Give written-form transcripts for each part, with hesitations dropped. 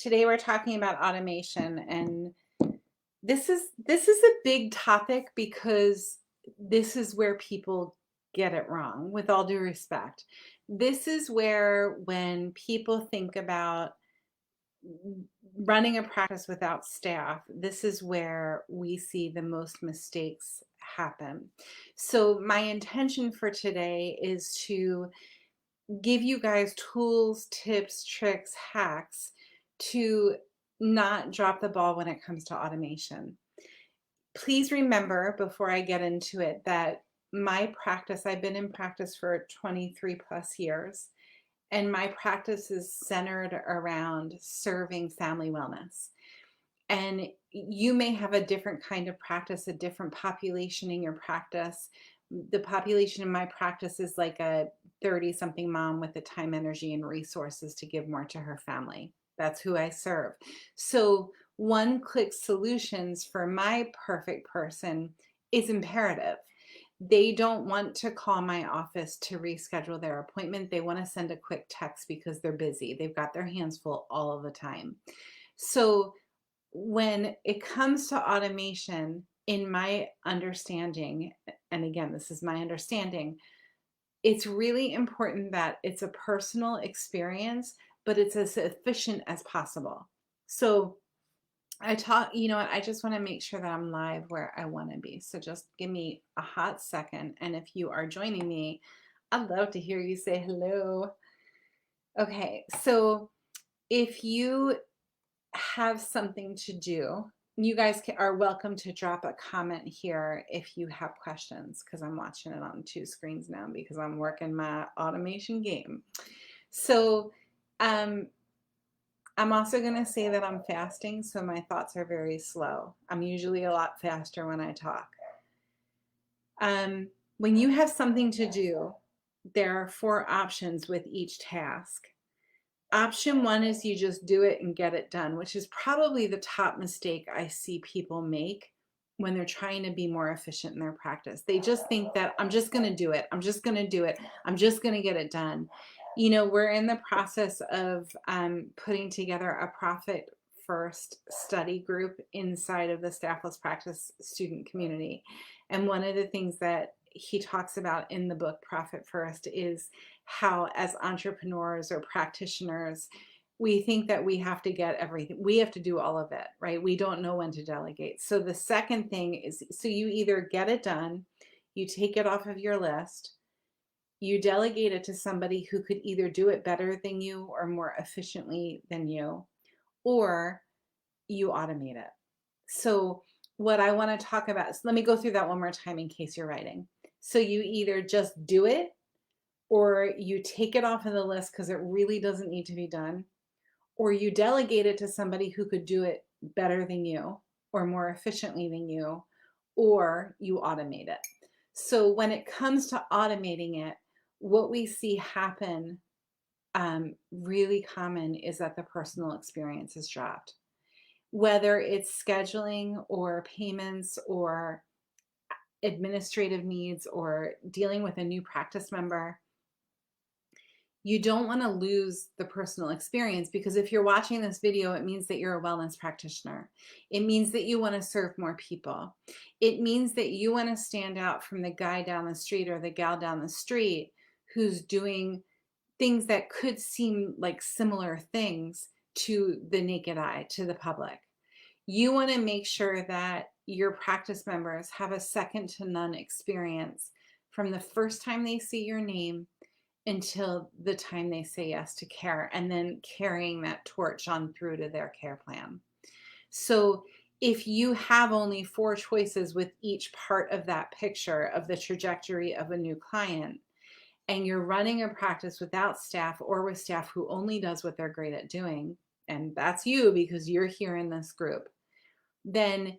Today we're talking about automation, and this is a big topic because this is where people get it wrong, with all due respect. This is where when people think about running a practice without staff, this is where we see the most mistakes happen. So my intention for today is to give you guys tools, tips, tricks, hacks to not drop the ball when it comes to automation. Please remember before I get into it that my practice, I've been in practice for 23 plus years, and my practice is centered around serving family wellness. And you may have a different kind of practice, a different population in your practice. The population in my practice is like a 30 something mom with the time, energy, and resources to give more to her family. That's who I serve. So, one click solutions for my perfect person is imperative. They don't want to call my office to reschedule their appointment. They want to send a quick text because they're busy. They've got their hands full all of the time. So, when it comes to automation, in my understanding, and again, this is my understanding, it's really important that it's a personal experience, but it's as efficient as possible. So I talk, you know what, I just want to make sure that I'm live where I want to be. So just give me a hot second. And if you are joining me, I'd love to hear you say hello. Okay, so if you have something to do, you guys are welcome to drop a comment here if you have questions, because I'm watching it on two screens now because I'm working my automation game. So I'm also going to say that I'm fasting, so my thoughts are very slow. I'm usually a lot faster when I talk. When you have something to do, there are 4 options with each task. Option 1 is you just do it and get it done, which is probably the top mistake I see people make when they're trying to be more efficient in their practice. They just think that I'm just going to do it. I'm just going to do it. I'm just going to get it done. You know, we're in the process of putting together a profit first study group inside of the Staffless Practice student community. And one of the things that he talks about in the book Profit First is how, as entrepreneurs or practitioners, we think that we have to get everything. We have to do all of it, right? We don't know when to delegate. So the second thing is, so you either get it done, you take it off of your list, you delegate it to somebody who could either do it better than you or more efficiently than you, or you automate it. So what I want to talk about is, let me go through that one more time in case you're writing. So you either just do it, or you take it off of the list because it really doesn't need to be done, or you delegate it to somebody who could do it better than you or more efficiently than you, or you automate it. So when it comes to automating it, what we see happen really common is that the personal experience is dropped. Whether it's scheduling or payments or administrative needs or dealing with a new practice member, you don't want to lose the personal experience, because if you're watching this video, it means that you're a wellness practitioner. It means that you want to serve more people. It means that you want to stand out from the guy down the street or the gal down the street who's doing things that could seem like similar things to the naked eye, to the public. You want to make sure that your practice members have a second to none experience from the first time they see your name until the time they say yes to care, and then carrying that torch on through to their care plan. So if you have only 4 choices with each part of that picture of the trajectory of a new client, and you're running a practice without staff or with staff who only does what they're great at doing, and that's you because you're here in this group, then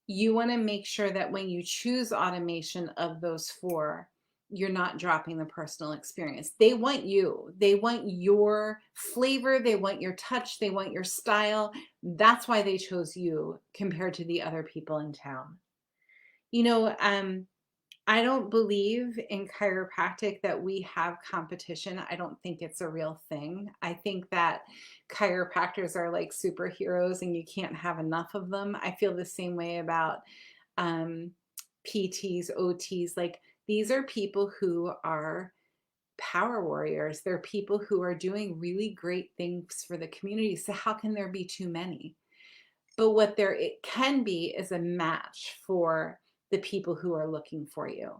you want to make sure that when you choose automation of those 4, you're not dropping the personal experience. They want you. They want your flavor. They want your touch. They want your style. That's why they chose you compared to the other people in town. You know, I'm I don't believe in chiropractic that we have competition. I don't think it's a real thing. I think that chiropractors are like superheroes and you can't have enough of them. I feel the same way about um, PTs, OTs. Like these are people who are power warriors. They're people who are doing really great things for the community. So how can there be too many? But what there it can be is a match for the people who are looking for you.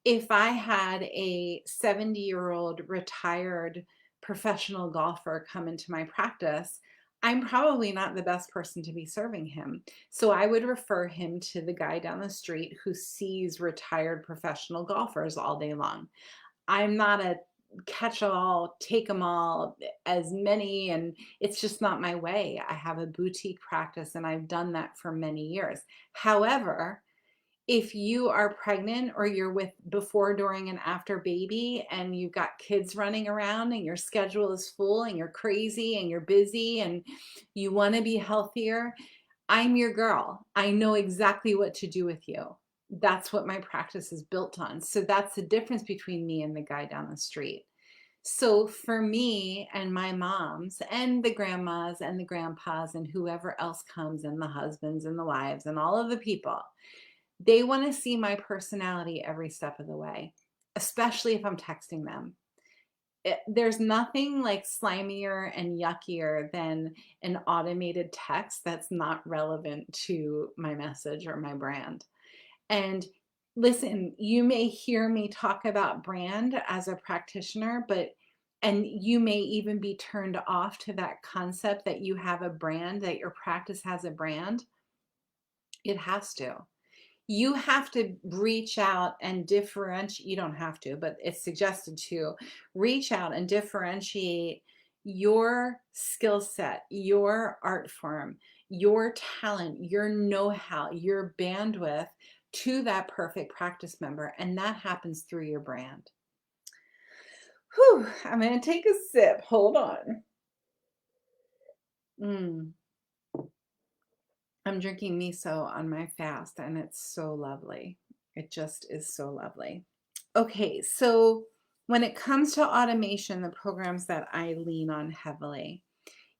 If I had a 70-year-old retired professional golfer come into my practice, I'm probably not the best person to be serving him. So I would refer him to the guy down the street who sees retired professional golfers all day long. I'm not a catch all, take them all, as many, and it's just not my way. I have a boutique practice and I've done that for many years. However, if you are pregnant or you're with before, during, and after baby, and you've got kids running around and your schedule is full and you're crazy and you're busy and you want to be healthier, I'm your girl. I know exactly what to do with you. That's what my practice is built on. So that's the difference between me and the guy down the street. So for me and my moms and the grandmas and the grandpas and whoever else comes and the husbands and the wives and all of the people, they want to see my personality every step of the way, especially if I'm texting them. There's nothing like slimier and yuckier than an automated text that's not relevant to my message or my brand. And listen, you may hear me talk about brand as a practitioner, and you may even be turned off to that concept that you have a brand, that your practice has a brand. It has to. You have to reach out and differentiate. You don't have to, but it's suggested to reach out and differentiate your skill set, your art form, your talent, your know-how, your bandwidth to that perfect practice member. And that happens through your brand. Whew, I'm going to take a sip. Hold on. I'm drinking miso on my fast and it's so lovely. It just is so lovely. Okay, so when it comes to automation, the programs that I lean on heavily,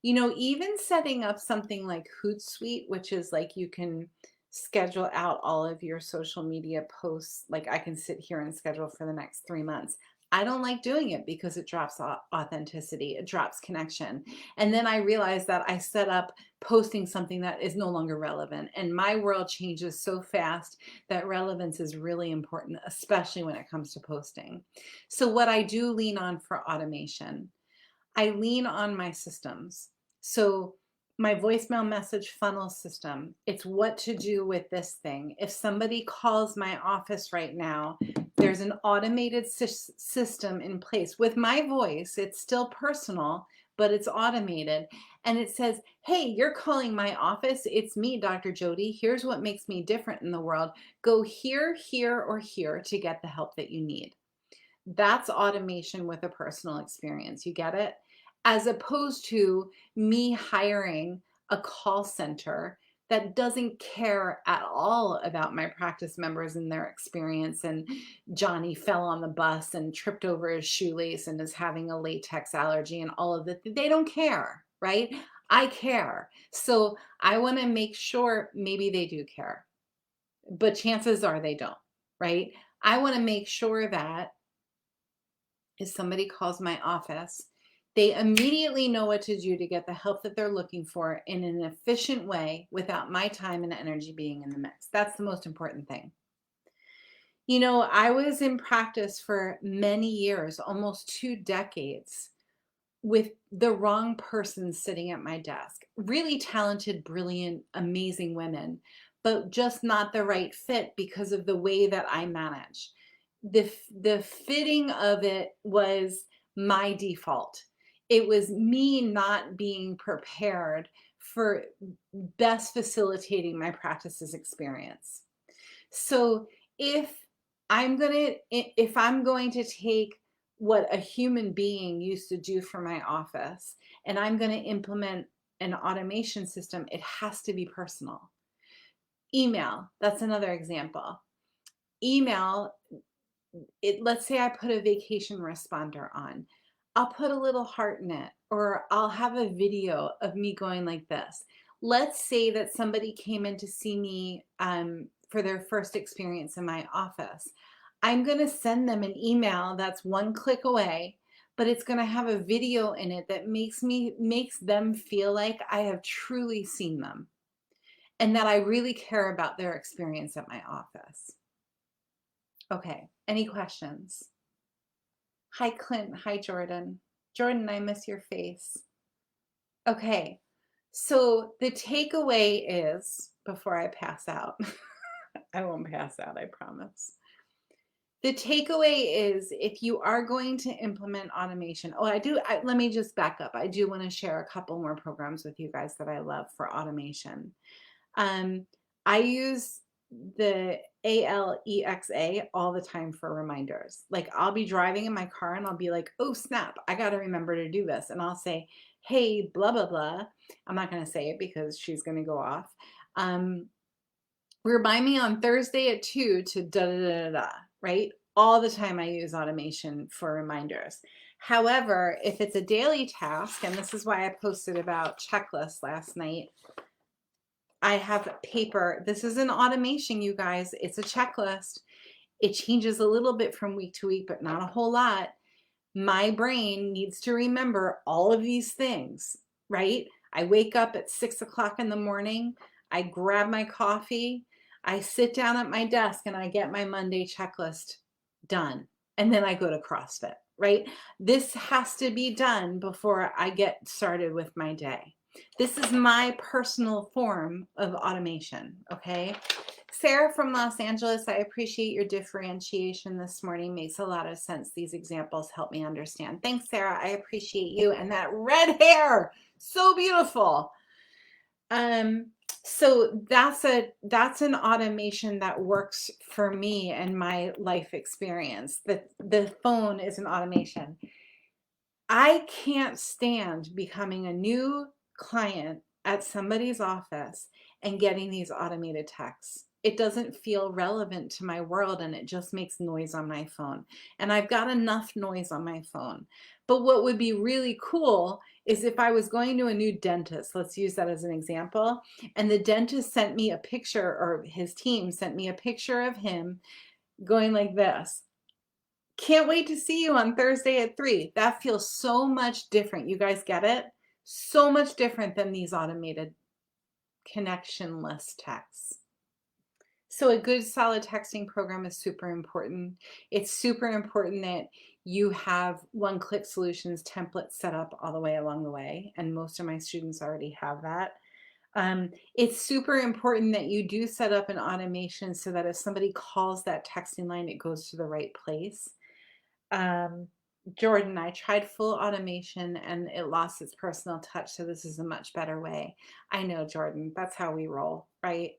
even setting up something like Hootsuite, which is like you can schedule out all of your social media posts. Like I can sit here and schedule for the next 3 months. I don't like doing it because it drops authenticity, it drops connection. And then I realized that I set up posting something that is no longer relevant. And my world changes so fast that relevance is really important, especially when it comes to posting. So what I do lean on for automation, I lean on my systems. So my voicemail message funnel system, it's what to do with this thing. If somebody calls my office right now, there's an automated system in place. With my voice, it's still personal, but it's automated. And it says, hey, you're calling my office. It's me, Dr. Jody. Here's what makes me different in the world. Go here, here, or here to get the help that you need. That's automation with a personal experience. You get it? As opposed to me hiring a call center that doesn't care at all about my practice members and their experience. And Johnny fell on the bus and tripped over his shoelace and is having a latex allergy and all of that. They don't care, right? I care. So I want to make sure maybe they do care, but chances are they don't, right? I want to make sure that if somebody calls my office, they immediately know what to do to get the help that they're looking for in an efficient way without my time and energy being in the mix. That's the most important thing. I was in practice for many years, almost 2 decades, with the wrong person sitting at my desk. Really talented, brilliant, amazing women, but just not the right fit because of the way that I manage. The fitting of it was my default. It was me not being prepared for best facilitating my practice's experience. So if I'm going to take what a human being used to do for my office and I'm going to implement an automation system, it has to be personal. Email, that's another example. Email, let's say I put a vacation responder on. I'll put a little heart in it, or I'll have a video of me going like this. Let's say that somebody came in to see me for their first experience in my office. I'm going to send them an email that's one click away, but it's going to have a video in it that makes them feel like I have truly seen them and that I really care about their experience at my office. Okay, any questions? Hi, Clint. Hi, Jordan. Jordan, I miss your face. Okay, so the takeaway is, before I pass out, I won't pass out, I promise. The takeaway is if you are going to implement automation, let me just back up. I do want to share a couple more programs with you guys that I love for automation. I use the ALEXA all the time for reminders. Like I'll be driving in my car and I'll be like, oh snap, I got to remember to do this. And I'll say, hey, blah, blah, blah. I'm not going to say it because she's going to go off. Remind me on Thursday at 2 to da da da da da, right? All the time I use automation for reminders. However, if it's a daily task, and this is why I posted about checklists last night, I have paper. This is an automation, you guys. It's a checklist. It changes a little bit from week to week, but not a whole lot. My brain needs to remember all of these things, right? I wake up at 6 o'clock in the morning. I grab my coffee. I sit down at my desk and I get my Monday checklist done. And then I go to CrossFit, right? This has to be done before I get started with my day. This is my personal form of automation, okay? Sarah from Los Angeles, I appreciate your differentiation this morning. Makes a lot of sense. These examples help me understand. Thanks, Sarah. I appreciate you. And that red hair, so beautiful. So that's an automation that works for me and my life experience. The phone is an automation. I can't stand becoming a new client at somebody's office and getting these automated texts. It doesn't feel relevant to my world and it just makes noise on my phone. And I've got enough noise on my phone. But what would be really cool is if I was going to a new dentist, let's use that as an example, and the dentist sent me a picture, or his team sent me a picture of him going like this. Can't wait to see you on Thursday at 3. That feels so much different. You guys get it? So much different than these automated connectionless texts. So a good solid texting program is super important. It's super important that you have one-click solutions templates set up all the way along the way. And most of my students already have that. It's super important that you do set up an automation so that if somebody calls that texting line, it goes to the right place. Jordan, I tried full automation and it lost its personal touch. So this is a much better way. I know, Jordan, that's how we roll, right?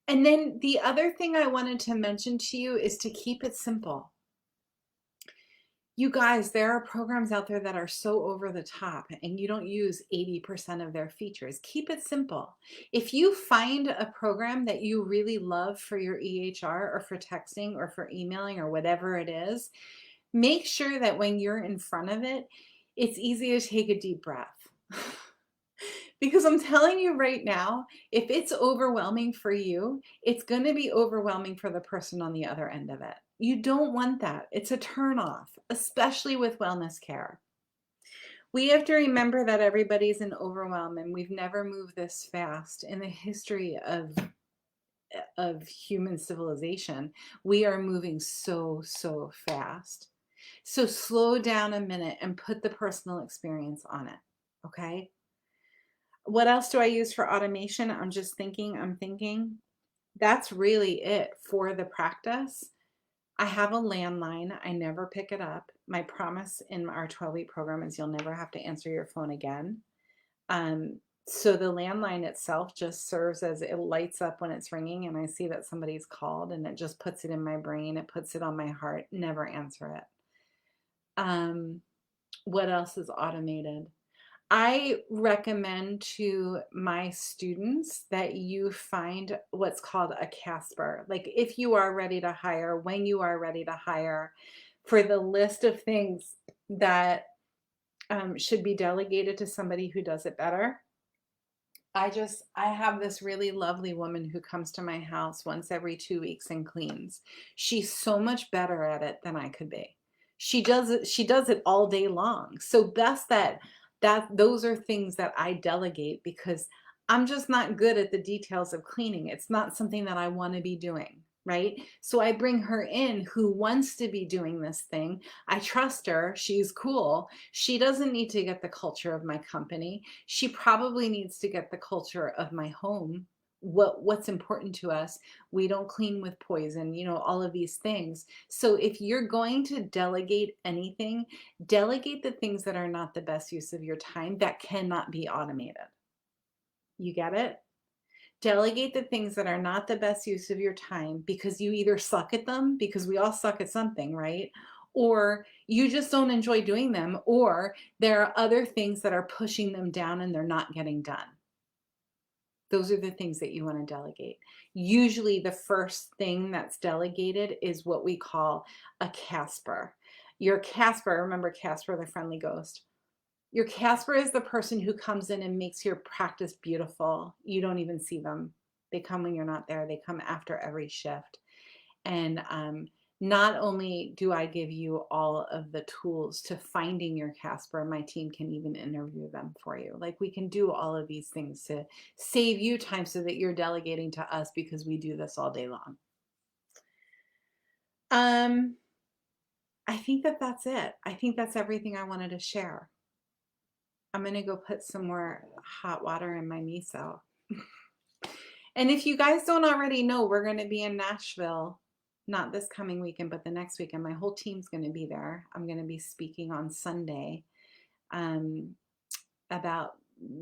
And then the other thing I wanted to mention to you is to keep it simple. You guys, there are programs out there that are so over the top and you don't use 80% of their features. Keep it simple. If you find a program that you really love for your EHR or for texting or for emailing or whatever it is, make sure that when you're in front of it, it's easy to take a deep breath. Because I'm telling you right now, if it's overwhelming for you, it's going to be overwhelming for the person on the other end of it. You don't want that. It's a turnoff, especially with wellness care. We have to remember that everybody's in overwhelm and we've never moved this fast in the history of human civilization. We are moving so fast. So slow down a minute and put the personal experience on it, okay? What else do I use for automation? I'm thinking. That's really it for the practice. I have a landline. I never pick it up. My promise in our 12-week program is you'll never have to answer your phone again. So the landline itself just serves as, it lights up when it's ringing and I see that somebody's called and it just puts it in my brain. It puts it on my heart. Never answer it. What else is automated? I recommend to my students that you find what's called a Casper. Like if you are ready to hire, when you are ready to hire, for the list of things that should be delegated to somebody who does it better. I have this really lovely woman who comes to my house once every 2 weeks and cleans. She's so much better at it than I could be. She does it all day long. So that's that those are things that I delegate because I'm just not good at the details of cleaning. It's not something that I want to be doing, right? So I bring her in who wants to be doing this thing. I trust her. She's cool. She doesn't need to get the culture of my company. She probably needs to get the culture of my home. What's important to us. We don't clean with poison, all of these things. So if you're going to delegate anything, delegate the things that are not the best use of your time that cannot be automated. You get it? Delegate the things that are not the best use of your time because you either suck at them, because we all suck at something, right? Or you just don't enjoy doing them, or there are other things that are pushing them down and they're not getting done. Those are the things that you want to delegate. Usually the first thing that's delegated is what we call a Casper. Your Casper, remember Casper the friendly ghost. Your Casper is the person who comes in and makes your practice beautiful. You don't even see them. They come when you're not there. They come after every shift. And not only do I give you all of the tools to finding your Casper, my team can even interview them for you. Like we can do all of these things to save you time so that you're delegating to us because we do this all day long. I think that that's it. I think that's everything I wanted to share. I'm going to go put some more hot water in my miso. And if you guys don't already know, we're going to be in Nashville, not this coming weekend, but the next weekend. My whole team's going to be there. I'm going to be speaking on Sunday about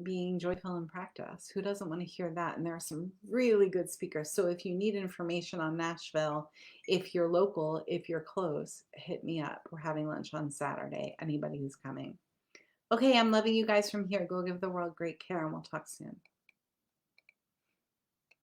being joyful in practice. Who doesn't want to hear that? And there are some really good speakers. So if you need information on Nashville, if you're local, if you're close, hit me up. We're having lunch on Saturday. Anybody who's coming. Okay, I'm loving you guys from here. Go give the world great care and we'll talk soon.